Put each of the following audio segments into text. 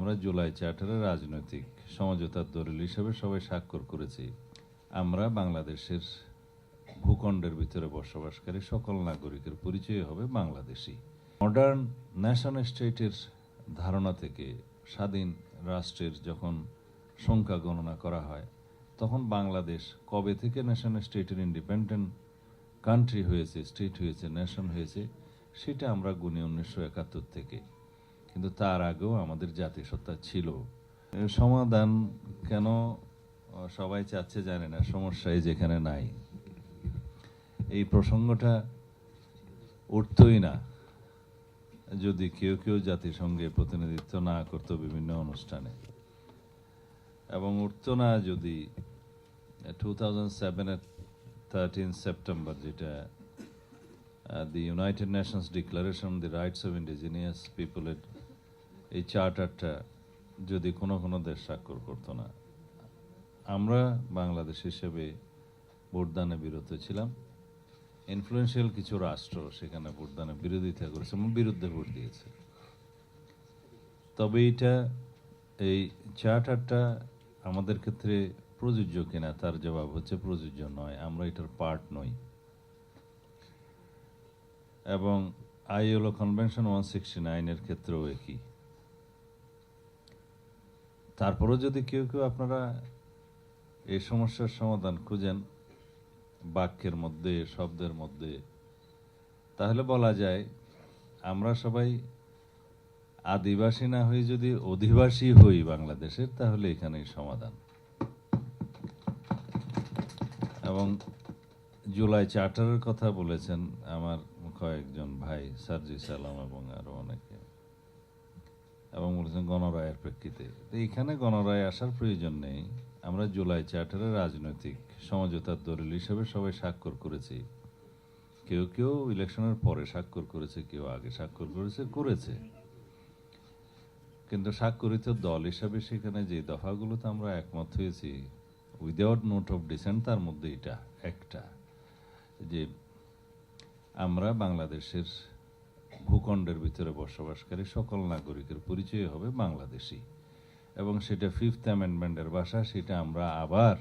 আমরা জুলাই চার্টারে রাজনৈতিক সমঝোতার দলিল হিসেবে সবাই স্বাক্ষর করেছি। আমরা বাংলাদেশের ভূখণ্ডের ভিতরে বসবাসকারী সকল নাগরিকের পরিচয় হবে বাংলাদেশি। মডার্ন ন্যাশন স্টেটের ধারণা থেকে স্বাধীন রাষ্ট্রের যখন সংখ্যা গণনা করা হয়, তখন বাংলাদেশ কবে থেকে ন্যাশন স্টেটের ইন্ডিপেন্ডেন্ট কান্ট্রি হয়েছে, স্টেট হয়েছে, নেশন হয়েছে, সেটা আমরা গুনি 1971 থেকে। কিন্তু তার আগেও আমাদের জাতিসত্তা ছিল। সমাধান কেন সবাই চাচ্ছে জানে না, সমস্যাই যেখানে নাই এই প্রসঙ্গটা উঠতই না যদি কেউ কেউ জাতিসংঘে প্রতিনিধিত্ব না করতো বিভিন্ন অনুষ্ঠানে, এবং উঠত না যদি 2007-এর 13 সেপ্টেম্বর, যেটা the United Nations declaration the rights of indigenous পিপলের এই চার্টারটা যদি কোনো কোনো দেশ স্বাক্ষর করতো না। আমরা বাংলাদেশ হিসেবে ভোটদানে বিরত ছিলাম। ইনফ্লুয়েন্সিয়াল কিছু রাষ্ট্র সেখানে ভোটদানে বিরোধিতা করেছে এবং বিরুদ্ধে ভোট দিয়েছে। তবে এই চার্টারটা আমাদের ক্ষেত্রে প্রযোজ্য কিনা, তার জবাব হচ্ছে প্রযোজ্য নয়। আমরা এটার পার্ট নই। এবং আইএলও কনভেনশন 169-এর ক্ষেত্রেও একই। তারপরেও যদি কেউ কেউ আপনারা এই সমস্যার সমাধান খুঁজেন বাক্যের মধ্যে, শব্দের মধ্যে, তাহলে বলা যায় আমরা সবাই আদিবাসী না হয়ে যদি অধিবাসী হই বাংলাদেশের, তাহলে এখানেই সমাধান। এবং জুলাই চার্টারের কথা বলেছেন আমার কয়েকজন ভাই, সার্জিস আলম এবং আরো অনেকে, এবং বলেছেন গণরায়ের প্রেক্ষিতে। এইখানে গণরায় আসার প্রয়োজন নেই। আমরা জুলাই চার্টারে রাজনৈতিক সমঝোতার দলিল হিসেবে সবাই স্বাক্ষর করেছি। কেউ কেউ ইলেকশনের পরে স্বাক্ষর করেছে, কেউ আগে স্বাক্ষর করেছে। কিন্তু স্বাক্ষরিত দল হিসাবে সেখানে যে দফাগুলোতে আমরা একমত হয়েছি উইদাউট নোট অফ ডিসেন্ট, তার মধ্যে এটা একটা, যে আমরা বাংলাদেশের ভূখণ্ডের ভিতরে বসবাসকারী সকল নাগরিকের পরিচয় হবে বাংলাদেশি। এবং সেটা 5th অ্যামেন্ডমেন্টের ভাষা, সেটা আমরা আবার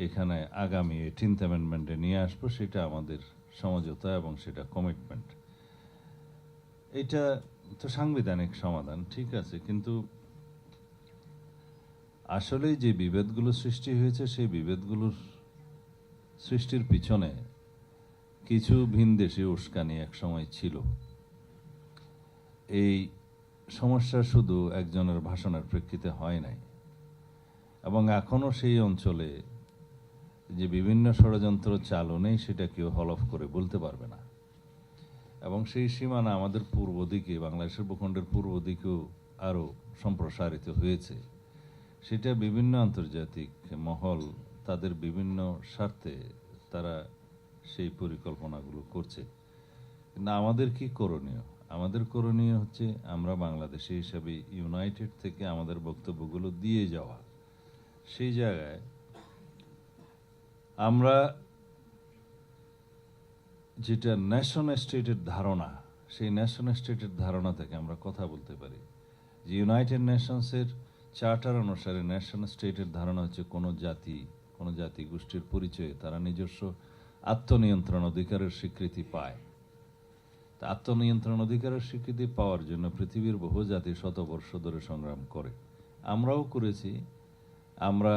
এখানে আগামী 18th অ্যামেন্ডমেন্টে নিয়ে আসবো। সেটা আমাদের সমঝোতা এবং সেটা কমিটমেন্ট। এটা তো সাংবিধানিক সমাধান, ঠিক আছে, কিন্তু আসলে যে বিভেদগুলো সৃষ্টি হয়েছে সেই বিভেদগুলোর সৃষ্টির পিছনে কিছু ভিনদেশী উস্কানি এক সময় ছিল। এই সমস্যা শুধু একজনের ভাষণের প্রেক্ষিতে হয় নাই, এবং এখনো সেই অঞ্চলে যে বিভিন্ন ষড়যন্ত্র চালু নেই সেটা কেউ হলফ করে বলতে পারবে না। এবং সেই সীমানা আমাদের পূর্ব দিকে, বাংলাদেশের ভূখণ্ডের পূর্ব দিকেও আরও সম্প্রসারিত হয়েছে। সেটা বিভিন্ন আন্তর্জাতিক মহল তাদের বিভিন্ন স্বার্থে তারা সেই পরিকল্পনাগুলো করছে। কিন্তু আমাদের কি করণীয়? আমাদের করণীয় হচ্ছে আমরা বাংলাদেশি হিসাবে ইউনাইটেড থেকে আমাদের বক্তব্যগুলো দিয়ে যাওয়া। সেই জায়গায় আমরা যেটা ন্যাশন স্টেটের ধারণা, সেই ন্যাশন স্টেটের ধারণা থেকে আমরা কথা বলতে পারি। যে ইউনাইটেড নেশনসের চার্টার অনুসারে ন্যাশন স্টেটের ধারণা হচ্ছে কোনো জাতি গোষ্ঠীর পরিচয়ে তারা নিজস্ব আত্মনিয়ন্ত্রণ অধিকারের স্বীকৃতি পায়। তা আত্মনিয়ন্ত্রণ অধিকারের স্বীকৃতি পাওয়ার জন্য পৃথিবীর বহু জাতি শতবর্ষ ধরে সংগ্রাম করে, আমরাও করেছি। আমরা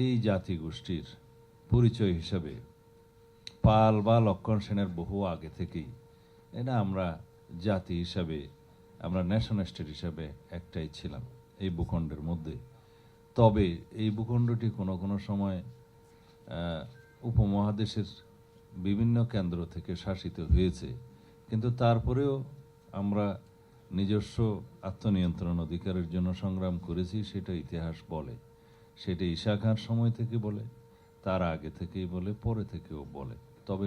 এই জাতি গোষ্ঠীর পরিচয় হিসাবে পাল বা লক্ষণ সেনের বহু আগে থেকেই এটা আমরা জাতি হিসাবে, আমরা ন্যাশন স্টেট হিসাবে একটাই ছিলাম এই ভূখণ্ডের মধ্যে। তবে এই ভূখণ্ডটি কোনো কোনো সময় উপমহাদেশের বিভিন্ন কেন্দ্র থেকে শাসিত হয়েছে, কিন্তু তারপরেও আমরা নিজস্ব আত্মনিয়ন্ত্রণ অধিকারের জন্য সংগ্রাম করেছি। সেটা ইতিহাস বলে, সেটা ঈশা খাঁর সময় থেকে বলে, তার আগে থেকেই বলে, পরে থেকেও বলে। তবে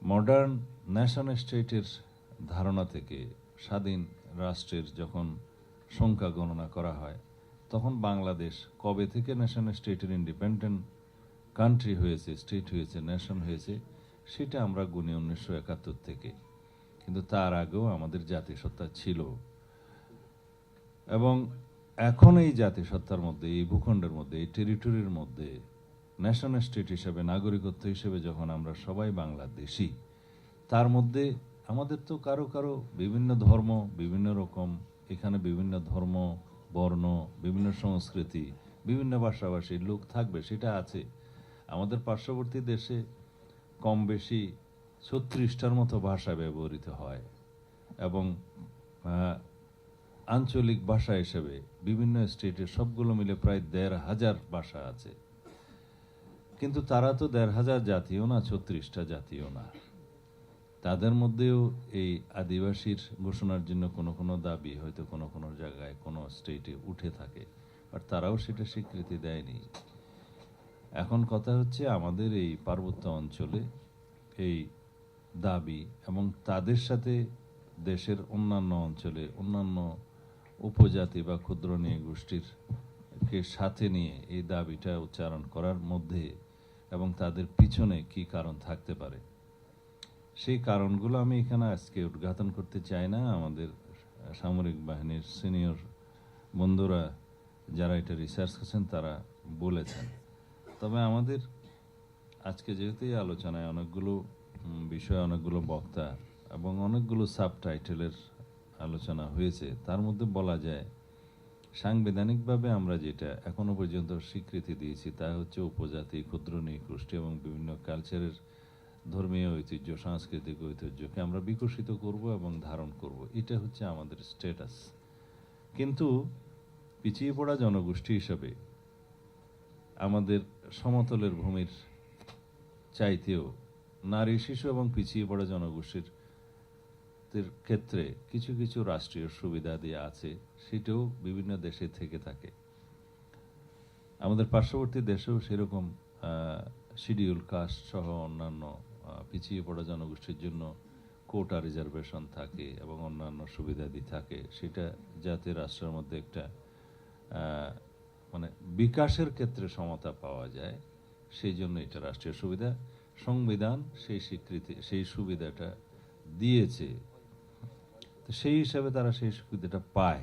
মডার্ন ন্যাশন স্টেটের ধারণা থেকে স্বাধীন রাষ্ট্রের যখন সংখ্যা গণনা করা হয়, তখন বাংলাদেশ কবে থেকে ন্যাশন স্টেটের ইন্ডিপেন্ডেন্ট কান্ট্রি হয়েছে, স্টেট হয়েছে, নেশন হয়েছে, সেটা আমরা গুনি 1971 থেকে। কিন্তু তার আগেও আমাদের জাতিসত্তা ছিল। এবং এখন এই জাতিসত্তার মধ্যে, এই ভূখণ্ডের মধ্যে, এই টেরিটরির মধ্যে ন্যাশন স্টেট হিসেবে, নাগরিকত্ব হিসেবে যখন আমরা সবাই বাংলাদেশি, তার মধ্যে আমাদের তো কারো কারো বিভিন্ন ধর্ম, বিভিন্ন রকম, এখানে বিভিন্ন ধর্ম, বর্ণ, বিভিন্ন সংস্কৃতি, বিভিন্ন ভাষাভাষীর লোক থাকবে, সেটা আছে। আমাদের পার্শ্ববর্তী দেশে কম বেশি 36টার মতো ভাষা ব্যবহৃত হয় এবং আঞ্চলিক ভাষা হিসেবে বিভিন্ন স্টেটে সবগুলো মিলে প্রায় 1,500 ভাষা আছে। কিন্তু তারা তো 1,500 জাতীয় না, 36টা জাতীয় না। তাদের মধ্যেও এই আদিবাসীর ঘোষণার জন্য কোনো কোনো দাবি হয়তো কোনো কোনো জায়গায় কোনো স্টেটে উঠে থাকে, আর তারাও সেটা স্বীকৃতি দেয়নি। এখন কথা হচ্ছে আমাদের এই পার্বত্য অঞ্চলে এই দাবি এবং তাদের সাথে দেশের অন্যান্য অঞ্চলে অন্যান্য উপজাতি বা ক্ষুদ্র নিয়ে গোষ্ঠীর কে সাথে নিয়ে এই দাবিটা উচ্চারণ করার মধ্যে এবং তাদের পিছনে কি কারণ থাকতে পারে, সেই কারণগুলো আমি এখানে আজকে উদ্ঘাটন করতে চাই না। আমাদের সামরিক বাহিনীর সিনিয়র বন্ধুরা যারা এটা রিসার্চ করছেন তারা বলেছেন। তবে আমাদের আজকে যেহেতু এই আলোচনায় অনেকগুলো বিষয়, অনেকগুলো বক্তা এবং অনেকগুলো সাবটাইটেলের আলোচনা হয়েছে, তার মধ্যে বলা যায় সাংবিধানিকভাবে আমরা যেটা এখনো পর্যন্ত স্বীকৃতি দিয়েছি তা হচ্ছে উপজাতি, ক্ষুদ্র নৃগোষ্ঠী এবং বিভিন্ন কালচারের ধর্মীয় ঐতিহ্য, সাংস্কৃতিক ঐতিহ্যকে আমরা বিকশিত করব এবং ধারণ করব, এটা হচ্ছে আমাদের স্ট্যাটাস। কিন্তু পিছিয়ে পড়া জনগোষ্ঠী হিসাবে আমাদের সমতলের ভূমির চাইতেও নারী, শিশু এবং পিছিয়ে পড়া জনগোষ্ঠীর ক্ষেত্রে কিছু কিছু রাষ্ট্রীয় সুবিধা দিয়ে আছে, সেটাও বিভিন্ন দেশে থেকে থাকে। আমাদের পার্শ্ববর্তী দেশেও সেরকম শিডিউল কাস্ট সহ অন্যান্য পিছিয়ে পড়া জনগোষ্ঠীর জন্য কোটা রিজার্ভেশন থাকে এবং অন্যান্য সুবিধাদি থাকে। সেটা যাতে রাষ্ট্রের মধ্যে একটা মানে বিকাশের ক্ষেত্রে সমতা পাওয়া যায়, সেই জন্য এটা রাষ্ট্রীয় সুবিধা। সংবিধান সেই স্বীকৃতি, সেই সুবিধাটা দিয়েছে, তো সেই হিসাবে তারা সেই সুবিধাটা পায়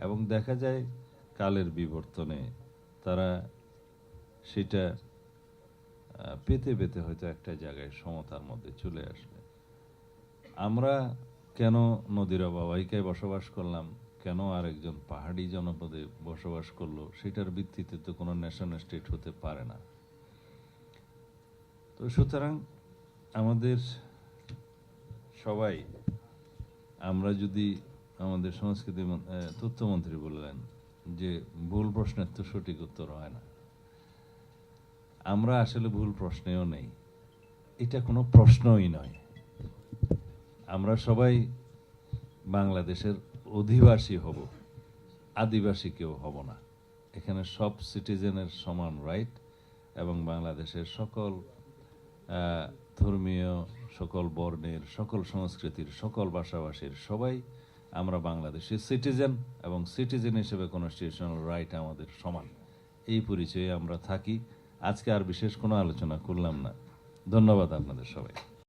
এবং দেখা যায় কালের বিবর্তনে তারা সেটা পেতে পেতে হয়তো একটা জায়গায় সমতার মধ্যে চলে আসবে। আমরা কেন নদীর অববাহিকায় বসবাস করলাম, কেন আরেকজন পাহাড়ি জনপদে বসবাস করলো, সেটার ভিত্তিতে তো কোনো ন্যাশন স্টেট হতে পারে না। তো সুতরাং আমাদের সবাই, আমরা যদি, আমাদের সংস্কৃতি তথ্যমন্ত্রী বললেন যে ভুল প্রশ্নের তো সঠিক উত্তর হয় না, আমরা আসলে ভুল প্রশ্নেও নেই, এটা কোনো প্রশ্নই নয়। আমরা সবাই বাংলাদেশের অধিবাসী হব, আদিবাসী কেউ হব না। এখানে সব সিটিজেনের সমান রাইট এবং বাংলাদেশের সকল ধর্মীয়, সকল বর্ণের, সকল সংস্কৃতির, সকল ভাষাভাষীর সবাই আমরা বাংলাদেশের সিটিজেন এবং সিটিজেন হিসেবে কনস্টিটিউশনাল রাইট আমাদের সমান। এই পরিচয়ে আমরা থাকি। আজকে আর বিশেষ কোনো আলোচনা করলাম না। ধন্যবাদ আপনাদের সবাই।